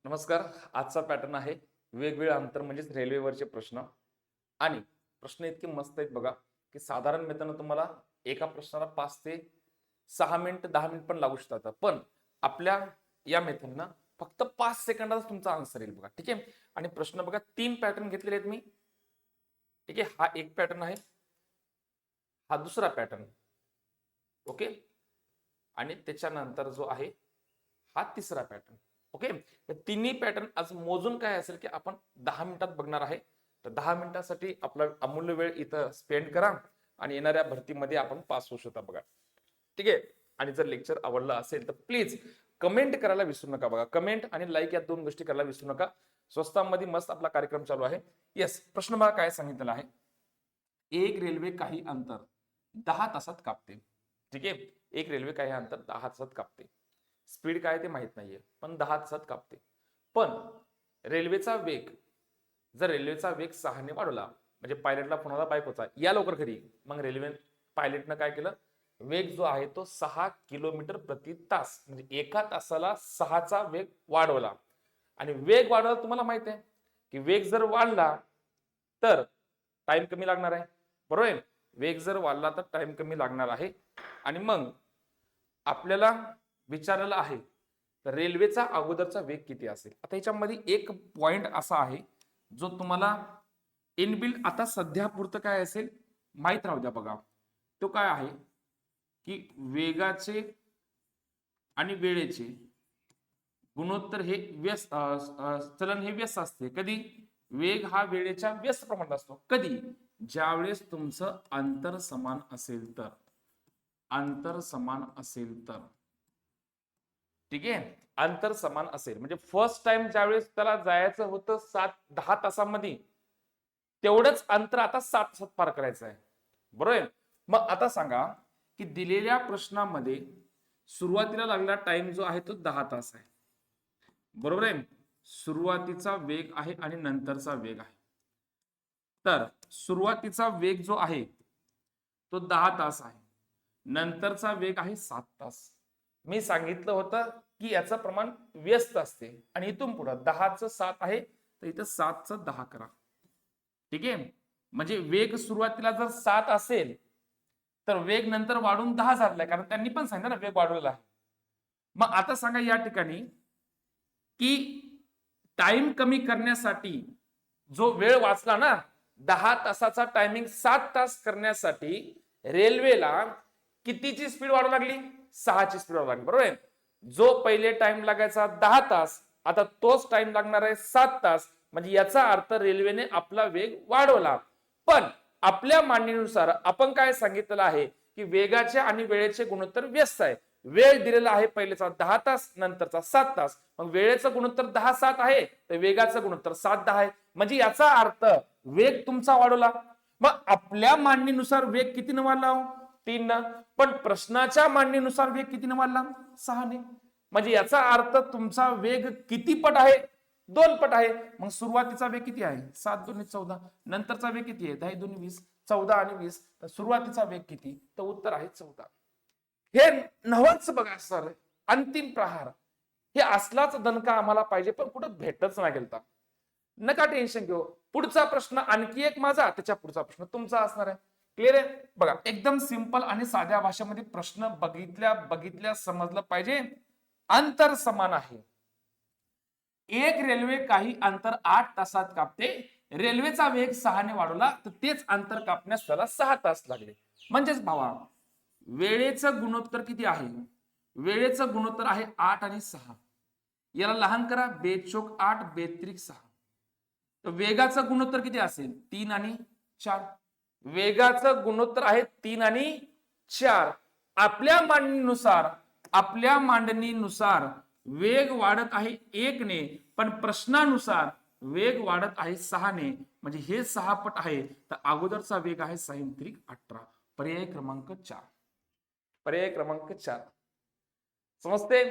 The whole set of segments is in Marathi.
नमस्कार. आजचा पॅटर्न आहे वेगवेगळे अंतर म्हणजेच रेल्वेवरचे प्रश्न. आणि प्रश्न इतके मस्त आहेत बघा, की साधारण मित्रांनो तुम्हाला एका प्रश्नाला 5 ते 6 मिनिट 10 मिनिट पण लागू शकतात. पण आपल्या या मेथडनं फक्त 5 सेकंदात तुमचा आन्सर येईल बघा. ठीक आहे. आणि प्रश्न बघा 3 पॅटर्न घेतलेले आहेत मी. ठीक आहे. हा एक पॅटर्न आहे, हा दुसरा पॅटर्न. ओके. आणि त्याच्यानंतर जो आहे हा तिसरा पॅटर्न. ओके. तिन्ही पॅटर्न आज मोजून काय असेल की आपण 10 मिनिटात बघणार आहे. तर 10 मिनिटासाठी आपला अमूल्य वेळ इथं स्पेंड करा आणि येणाऱ्या भरतीमध्ये आपण पास होऊ शकता बघा. ठीक आहे. आणि जर लेक्चर आवडलं असेल तर प्लीज कमेंट करायला विसरू नका बघा. कमेंट आणि लाईक या 2 गोष्टी करायला विसरू नका. स्वस्तामध्ये मस्त आपला कार्यक्रम चालू आहे. येस, प्रश्न बघा काय सांगितलेला आहे. एक रेल्वे काही अंतर 10 तासात कापते. ठीक आहे. एक रेल्वे काही अंतर 10 तासात कापते. स्पीड काय ते माहित नाहीये, पण 10 तासात कापते. पण रेल्वेचा वेग, जर रेल्वेचा वेग 6 ने वाढवला, म्हणजे पायलटला फोन आला बायकोचा या लवकर घरी, मग रेल्वे पायलटनं काय केलं, वेग जो आहे तो 6 किलोमीटर प्रति तास म्हणजे एका तासाला 6चा वेग वाढवला. आणि वेग वाढवला तुम्हाला माहित आहे की वेग जर वाढला तर टाइम कमी लागणार आहे. बरोबर आहे. वेग जर वाढला तर टाइम कमी लागणार आहे. आणि मग आपल्याला विचारलेलं आहे तर रेल्वेचा अगोदरचा वेग किती असेल. आता ह्याच्यामध्ये एक पॉइंट असा आहे जो तुम्हाला इनबिल्ट आता सध्या पुरतं काय असेल माहित राहू द्या बघा. तो काय आहे की वेगाचे आणि वेळेचे गुणोत्तर हे व्यस्त चलन हे व्यस्त असते. कधी वेग हा वेळेच्या व्यस्त प्रमाणात असतो. कधी ज्यावेळेस तुमचं अंतर समान असेल तर. अंतर समान असेल तर. ठीक आहे. अंतर समान असेल म्हणजे फर्स्ट टाइम ज्यावेळेस त्याला जायचं होतं 10 तासामध्ये, तेवढंच अंतर आता 7 तासात पार करायचं आहे. बरोबर. मग आता सांगा की दिलेल्या प्रश्नामध्ये सुरुवातीला लागलेला टाइम जो आहे तो 10 तास आहे. बरोबर आहे. सुरुवातीचा वेग आहे आणि नंतरचा वेग आहे. तर सुरुवातीचा वेग जो आहे तो 10 तास आहे. नंतरचा वेग आहे 7 तास. मी सांगितलं होतं की याचं प्रमाण व्यस्त असते आणि इथून पुढे 10चं 7 आहे तर इथं 7चं 10 करा. ठीक आहे. म्हणजे वेग सुरुवातीला जर 7 असेल तर वेग नंतर वाढून 10 झालाय, कारण त्यांनी पण सांगितलं ना वेग वाढवलेला आहे. मग आता सांगा या ठिकाणी की टाइम कमी करण्यासाठी जो वेळ वाचला ना, 10 तासाचा टायमिंग 7 तास करण्यासाठी रेल्वेला कितीची स्पीड वाढवू लागली, 6ची स्पीड वाढवू लागली. बरोबर आहे. जो पहिले टाइम लागायचा 10 तास आता तोच टाइम लागणार आहे 7 तास. म्हणजे याचा अर्थ रेल्वेने आपला वेग वाढवला. पण आपल्या मांडणीनुसार आपण काय सांगितलेलं आहे की वेगाचे आणि वेळेचे गुणोत्तर व्यस्त आहे. वेळ दिलेला आहे पहिलेचा 10 तास नंतरचा 7 तास. मग वेळेचं गुणोत्तर 10-7 आहे तर वेगाचं गुणोत्तर 7-10 आहे. म्हणजे याचा अर्थ वेग तुमचा वाढवला. मग आपल्या मांडणीनुसार वेग कितीने वाढला, 3 न. पण प्रश्नाच्या मांडणीनुसार वेग कितीने वाढला, 6 ने. म्हणजे याचा अर्थ तुमचा वेग किती पट आहे, 2 पट आहे. मग सुरुवातीचा वेग किती आहे, 7 2 14. नंतरचा वेग किती आहे, 10 2 20. 14 आणि 20. तर सुरुवातीचा वेग किती, तर उत्तर आहे 14. हे नवच बघा सर, अंतिम प्रहार. हे असलाच दणका आम्हाला पाहिजे, पण कुठं भेटच नाही गेलता. नका टेन्शन घेऊ. पुढचा प्रश्न आणखी एक माझा, त्याच्या पुढचा प्रश्न तुमचा असणार आहे. क्लिअर आहे. बघा एकदम सिंपल आणि साध्या भाषेमध्ये प्रश्न बघितल्या समजलं पाहिजे. अंतर समान आहे. एक रेल्वे काही अंतर 8 तासात कापते. रेल्वेचा वेग 6 ने वाढवला तर तेच अंतर कापण्यास त्याला 6 तास लागले. म्हणजेच भावा वेळेचं गुणोत्तर किती आहे, वेळेचं गुणोत्तर आहे 8 आणि 6. याला लहान करा, 2 × 8 2 × 6. तर वेगाचं गुणोत्तर किती असेल, 3 आणि 4. वेगाचं गुणोत्तर आहे 3 आणि 4. आपल्या मांडणीनुसार वेग वाढत आहे 1 ने, पण प्रश्नानुसार वेग वाढत आहे 6 ने. म्हणजे हे 6 पट आहे. तर अगोदरचा वेग आहे 6×3 = 18. पर्याय क्रमांक 4. पर्याय क्रमांक 4 समजते.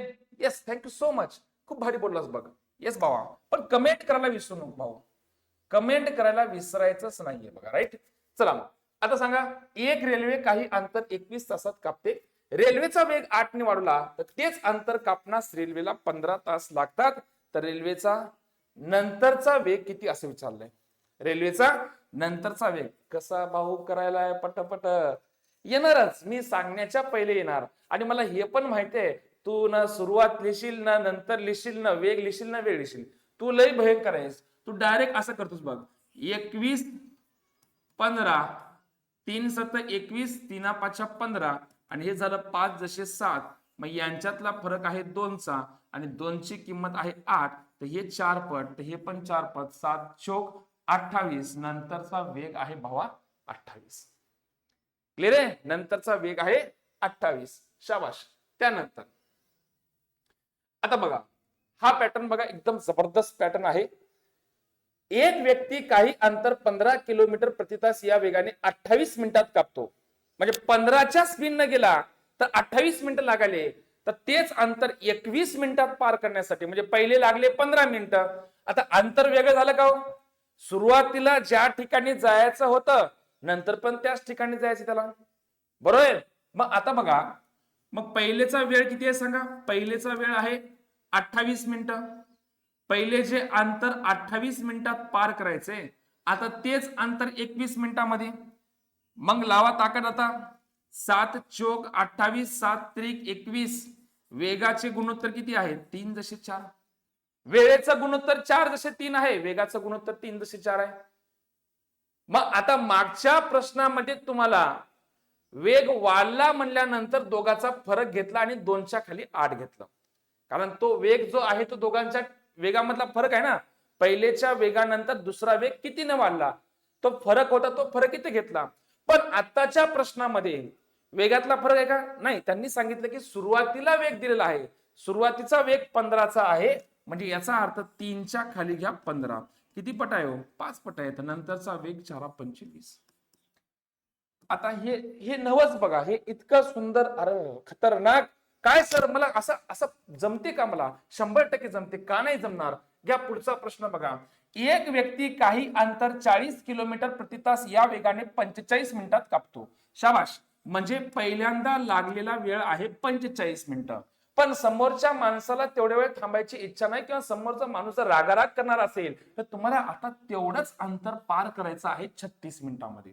Yes, thank you so much. खूप भारी बोललास बघ. येस भावा, पण कमेंट करायला विसरू नको भाऊ. कमेंट करायला विसरायचंच नाहीये बघा. राईट. चला मग आता सांगा, एक रेल्वे काही अंतर 21 तासात कापते. रेल्वेचा वेग 8 ने वाढवला तर तेच अंतर कापण्यास रेल्वेला 15 तास लागतात. तर रेल्वेचा नंतरचा वेग किती असं विचारलंय. रेल्वेचा नंतरचा वेग कसा भाऊ करायला पटपट येणारच, मी सांगण्याच्या पहिले येणार. आणि मला हे पण माहिती आहे, तू ना सुरुवात लिहिशील ना नंतर लिहिशील ना वेग लिहिशील ना वेळ लिहिशील, तू लय भयंकर आहेस. तू डायरेक्ट असं करतोस बघ, 21 15 3 7 21 3 5 15 आणि हे झालं 5 जसे 7. मग यांच्यातला फरक आहे 2चा आणि 2ची किंमत आहे 8. तर हे 4 पट, तर हे पण 4 पट, 7 चोक 28. नंतरचा वेग आहे भावा 28. क्लिअर आहे, नंतरचा वेग आहे 28. शाबाश. त्यानंतर आता बघा, हा पॅटर्न बघा, एकदम जबरदस्त पॅटर्न आहे. एक व्यक्ती काही अंतर 15 किलोमीटर प्रति तास या वेगाने 28 मिनिटात कापतो. म्हणजे 15च्या स्पीड न गेला तर 28 मिनिटं लागाले. तर तेच अंतर 21 मिनिटात पार करण्यासाठी, म्हणजे पहिले लागले 15 मिनिटं, आता अंतर वेगळं झालं का हो? सुरुवातीला ज्या ठिकाणी जायचं होतं नंतर पण त्याच ठिकाणी जायचं त्याला, बरोबर. मग आता बघा, मग पहिलेचा वेळ किती आहे सांगा. पहिलेचा वेळ आहे 28 मिनिटं. पहिले जे अंतर 28 मिनिटात पार करायचंय, आता तेच अंतर 21 मिनिटामध्ये. मग लावा ताकद आता. 7 चोक 28 7 त्रिक 21. वेगाचे गुणोत्तर किती आहे? 3 जसे 4. वेळेचं गुणोत्तर 4 जसे 3 आहे, वेगाचं गुणोत्तर 3 जसे 4 आहे. मग आता मागच्या प्रश्नामध्ये तुम्हाला वेग वाढला म्हणल्यानंतर दोघांचा फरक घेतला आणि 2च्या खाली 8 घेतलं. कारण तो वेग जो आहे तो दोघांच्या वेगामधला फरक आहे ना. पहिलेच्या वेगानंतर दुसरा वेग कितीने वाढला, तो फरक होता, तो फरक किती घेतला. पण आताच्या प्रश्नामध्ये वेगातला फरक आहे का? नाही. त्यांनी सांगितलं की सुरुवातीला वेग दिलेला आहे, सुरुवातीचा वेग 15चा आहे, म्हणजे याचा अर्थ 3च्या खाली घ्या 15. किती पट आहे हो? 5 पट आहे. तर नंतरचा वेग 4 25. आता हे नवच बघा, हे इतकं सुंदर, अरे खतरनाक. काय सर मला असं असं जमते का? मला 100% जमते का? नाही जमणार. घ्या पुढचा प्रश्न बघा. एक व्यक्ती काही अंतर 40 किलोमीटर प्रति तास या वेगाने 45 मिनिटात कापतो. शाबाश. म्हणजे पहिल्यांदा लागलेला वेळ आहे 45 मिनिटं. पण समोरच्या माणसाला तेवढ्या वेळ थांबायची इच्छा नाही, किंवा समोरचा माणूस रागाराग करणार असेल तर तुम्हाला आता तेवढंच अंतर पार करायचं आहे 36 मिनिटांमध्ये.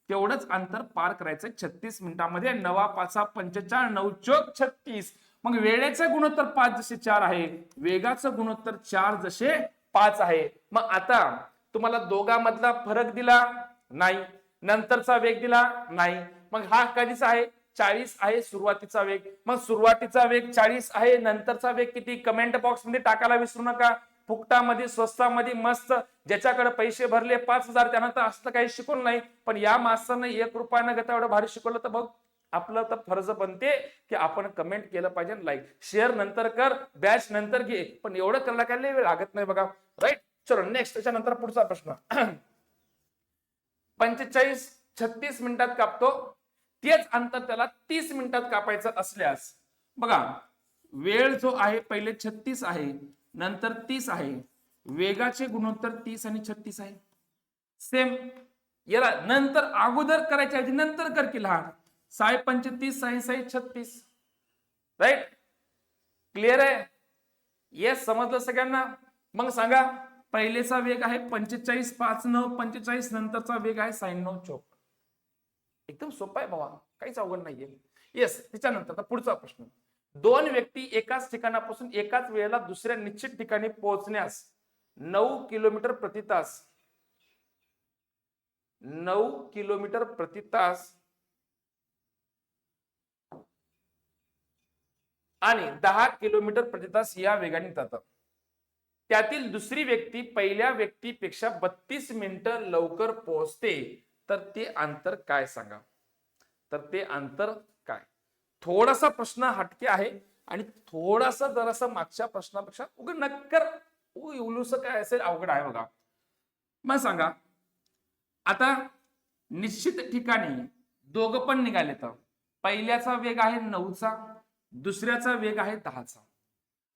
तेवढंच अंतर पार करायचं 36 मिनिटांमध्ये. 9 5 45 9 चोक 36. मग वेळेचं गुणोत्तर 5 जसे 4 आहे, वेगाचं गुणोत्तर 4 जसे 5 आहे. मग आता तुम्हाला दोघांमधला फरक दिला नाही, नंतरचा वेग दिला नाही. मग हा कधीचा आहे? 40 आहे सुरुवातीचा वेग. मग सुरुवातीचा वेग 40 आहे, नंतरचा वेग किती? कमेंट बॉक्स मध्ये टाकायला विसरू नका. फुकटामध्ये स्वस्तामध्ये मस्त, ज्याच्याकडे पैसे भरले 5,000 त्यानं तर असं काही शिकवलं नाही, पण या मास्तरने 1 रुपया न घेता एवढं भारी शिकवलं. तर बघ, आपलं तर फर्ज बनते की आपण कमेंट केलं पाहिजे, लाईक शेअर नंतर कर, बॅच नंतर घे, पण एवढं करायला काय वेळ लागत नाही बघा. राईट. चलो नेक्स्ट. त्याच्यानंतर पुढचा प्रश्न. 45 36 मिनिटात कापतो, तेच अंतर त्याला 30 मिनिटात कापायचं असल्यास बघा, वेळ जो आहे पहिले 36 आहे, नंतर 30 आहे, वेगाचे गुणोत्तर 30 आणि 36 आहे. सेम याला नंतर अगोदर करायच्या आधी नंतर कर की लहान. 6 35 6 36. राईट. क्लिअर आहे? येस, समजलं सगळ्यांना? मग सांगा, पहिलेचा वेग आहे 45 5 9 45, नंतरचा वेग आहे 96 चोक. एकदम सोपा आहे बाबा, काहीच अवघड नाहीये. येस. त्याच्यानंतर पुढचा प्रश्न. 2 व्यक्ती एकाच ठिकाणापासून एकाच वेळेला दुसऱ्या निश्चित ठिकाणी पोहोचण्यास 9 किलोमीटर प्रति तास 9 किलोमीटर प्रति तास आणि 10 किलोमीटर प्रति तास या वेगाने जातात. त्यातील दुसरी व्यक्ती पहिल्या व्यक्तीपेक्षा 32 मिनिटं लवकर पोहोचते, तर ते अंतर काय सांगा. तर ते अंतर काय? थोडासा प्रश्न हटके आहे आणि थोडासा जरासा मागच्या प्रश्नापेक्षा उघड नक्कर उलूस काय असेल, अवघड आहे बघा. मग सांगा, आता निश्चित ठिकाणी दोघं पण निघाले, तर पहिल्याचा वेग आहे 9चा, दुसऱ्याचा वेग आहे 10चा.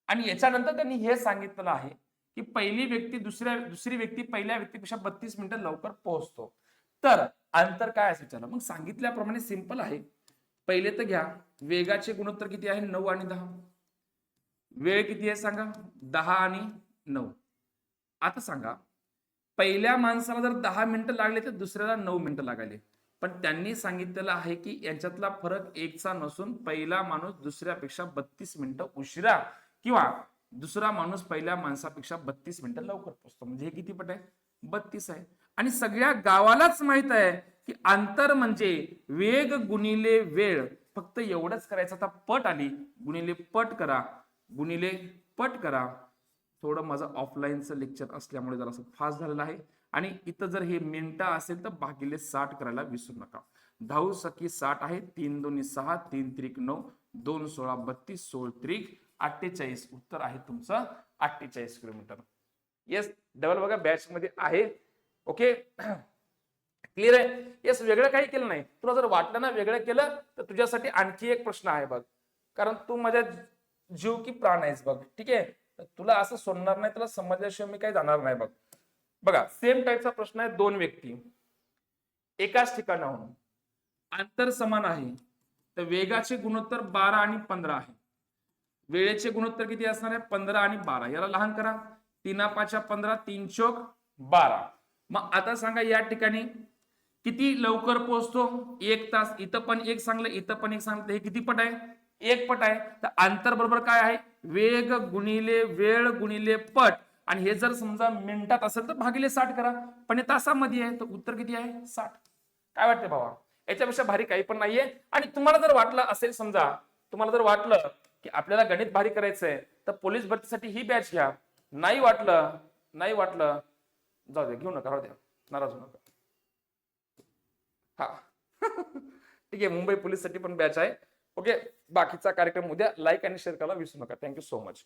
आणि याच्यानंतर त्यांनी हे सांगितलं आहे की दुसरी व्यक्ती पहिल्या व्यक्तीपेक्षा 32 मिनिटं लवकर पोहोचतो, तर अंतर काय असं विचारलं. मग सांगितल्याप्रमाणे सिंपल आहे. पहिले तर घ्या, वेगाचे गुणोत्तर किती आहे? 9 आणि 10. वेळ किती आहे सांगा? 10 आणि 9. आता सांगा, पहिल्या माणसाला जर 10 मिनिटं लागले तर दुसऱ्याला 9 मिनिटं लागायले, पण त्यांनी सांगितलेलं आहे की यांच्यातला फरक एकचा नसून पहिला माणूस दुसऱ्यापेक्षा 32 मिनिटं उशिरा किंवा दुसरा माणूस पहिल्या माणसापेक्षा 32 मिनिटं लवकर पोहोचतो. म्हणजे हे किती पट आहे? 32 आहे. आणि सगळ्या गावालाच माहित आहे की अंतर म्हणजे वेग गुणिले वेळ. फक्त एवढंच करायचं. आता पट आली, गुणिले पट करा, गुणिले पट करा. थोडं माझं ऑफलाईनचं लेक्चर असल्यामुळे जरासं फास्ट झालेलं आहे. आणि इथं जर हे मिनिटं असेल तर भागिले 60 करायला विसरू नका. 10 सकी 60 आहे, 3 दोन्ही 6, 3 त्रिक 9, 2 16 32, 16 त्रिक 48. उत्तर आहे तुमचं 48 किलोमीटर. येस, डबल बघा बॅच मध्ये आहे. ओके, क्लिअर आहे? येस, वेगळं काही केलं नाही. तुला जर वाटलं ना वेगळं केलं तर तुझ्यासाठी आणखी एक प्रश्न आहे बघ, कारण तू माझ्या जीव की प्राण आहेस बघ. ठीक आहे, तर तुला असं सोडणार नाही, तुला समजल्याशिवाय मी काही जाणार नाही बघ. बघा, सेम टाईपचा प्रश्न आहे. 2 व्यक्ती एकाच ठिकाणाहून, अंतर समान आहे, तर वेगाचे गुणोत्तर 12 आणि 15 आहे. वेळेचे गुणोत्तर किती असणार आहे? 15 आणि 12. याला लहान करा. 3 5 15, 3 चौक 12. मग आता सांगा या ठिकाणी किती लवकर पोहोचतो? 1 तास. इथं पण एक सांगलं, इथं पण एक सांगलं. हे किती पट आहे? 1 पट आहे. तर अंतर बरोबर काय आहे? वेग गुणिले वेळ गुणिले पट. आणि हे जर समजा मिनिटात असेल तर भागिले 60 करा, पण हे तासामध्ये आहे, तर उत्तर किती आहे? 60. काय वाटते भावा? याच्यापेक्षा भारी काही पण नाहीये. आणि तुम्हाला जर वाटलं असेल, समजा तुम्हाला जर वाटलं की आपल्याला गणित भारी करायचंय तर पोलीस भरतीसाठी ही बॅच घ्या. नाही वाटलं जाऊ दे, घेऊ नका, राहू द्या, नाराज होऊ नका. हा ठीक आहे, मुंबई पोलीस साठी पण बॅच आहे. ओके, बाकीचा कार्यक्रम उद्या. लाईक आणि शेअर करायला विसरू नका. Thank you so much.